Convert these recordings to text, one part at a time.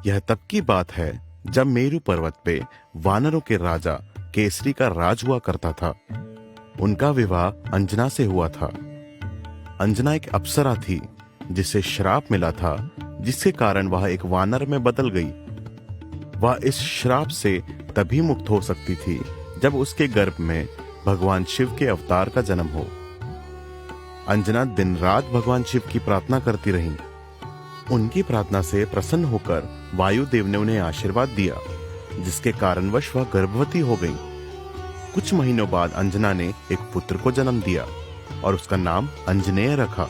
यह तब की बात है जब मेरु पर्वत पे वानरों के राजा केसरी का राज हुआ करता था। उनका विवाह अंजना से हुआ था। अंजना एक अप्सरा थी जिसे श्राप मिला था, जिसके कारण वह एक वानर में बदल गई। वह इस श्राप से तभी मुक्त हो सकती थी जब उसके गर्भ में भगवान शिव के अवतार का जन्म हो। अंजना दिन रात भगवान शिव की प्रार्थना करती रही। उनकी प्रार्थना से प्रसन्न होकर वायुदेव ने उन्हें आशीर्वाद दिया, जिसके कारणवश वह गर्भवती हो गई। कुछ महीनों बाद अंजना ने एक पुत्र को जन्म दिया और उसका नाम अंजनेय रखा।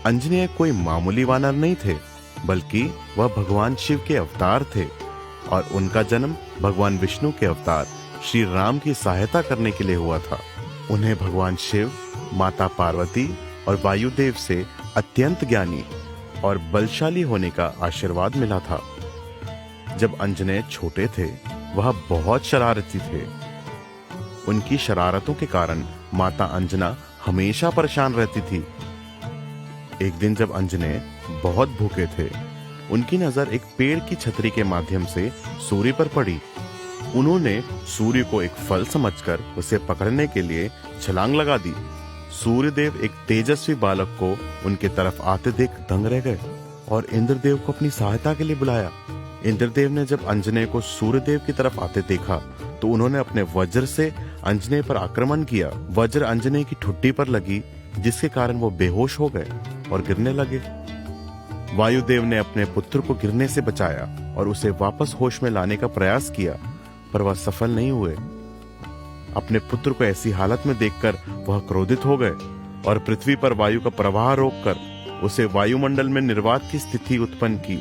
अंजनेय कोई मामूली वानर नहीं थे, बल्कि वह भगवान शिव के अवतार थे और उनका जन्म भगवान विष्णु के अवतार श्री राम की सहायता करने के लिए हुआ था। उन्हें भगवान शिव, माता पार्वती और वायुदेव से अत्यंत ज्ञानी और बलशाली होने का आशीर्वाद मिला था। जब अंजनेय छोटे थे, वह बहुत शरारती थे। उनकी शरारतों के कारण माता अंजना हमेशा परेशान रहती थी। एक दिन जब अंजनेय बहुत भूखे थे, उनकी नजर एक पेड़ की छतरी के माध्यम से सूर्य पर पड़ी। उन्होंने सूर्य को एक फल समझकर उसे पकड़ने के लिए छलांग लगा दी। सूर्यदेव एक तेजस्वी बालक को उनके तरफ आते देख दंग रह गए और इंद्रदेव को अपनी सहायता के लिए बुलाया। इंद्रदेव ने जब अंजनेय को सूर्यदेव की तरफ आते देखा तो उन्होंने अपने वज्र से अंजनेय पर आक्रमण किया। वज्र अंजनेय की ठुड्डी पर लगी, जिसके कारण वो बेहोश हो गए और गिरने लगे। वायुदेव ने अपने पुत्र को गिरने से बचाया और उसे वापस होश में लाने का प्रयास किया, पर वह सफल नहीं हुए। अपने पुत्र को ऐसी हालत में देखकर वह क्रोधित हो गए और पृथ्वी पर वायु का प्रवाह रोककर उसे वायुमंडल में निर्वात की स्थिति उत्पन्न की,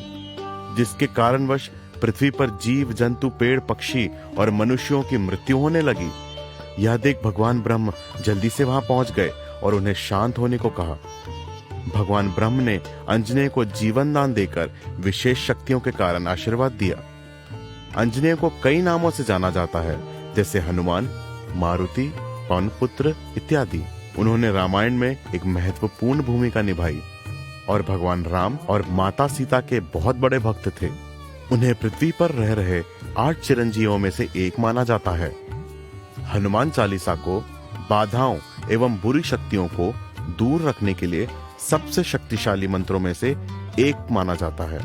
जिसके कारणवश पृथ्वी पर जीव जंतु, पेड़ पक्षी और मनुष्यों की मृत्यु होने लगी। यह देख भगवान ब्रह्म जल्दी से वहां पहुंच गए और उन्हें शांत होने को कहा। भगवान ब्रह्म ने अंजनेय को जीवन दान देकर विशेष शक्तियों के कारण आशीर्वाद दिया। अंजनेय को कई नामों से जाना जाता है, जैसे हनुमान, मारुति, पवनपुत्र इत्यादि। उन्होंने रामायण में एक महत्वपूर्ण भूमिका निभाई और भगवान राम और माता सीता के बहुत बड़े भक्त थे। उन्हें पृथ्वी पर रह रहे 8 चिरंजीवों में से एक माना जाता है। हनुमान चालीसा को बाधाओं एवं बुरी शक्तियों को दूर रखने के लिए सबसे शक्तिशाली मंत्रों में से एक माना जाता है।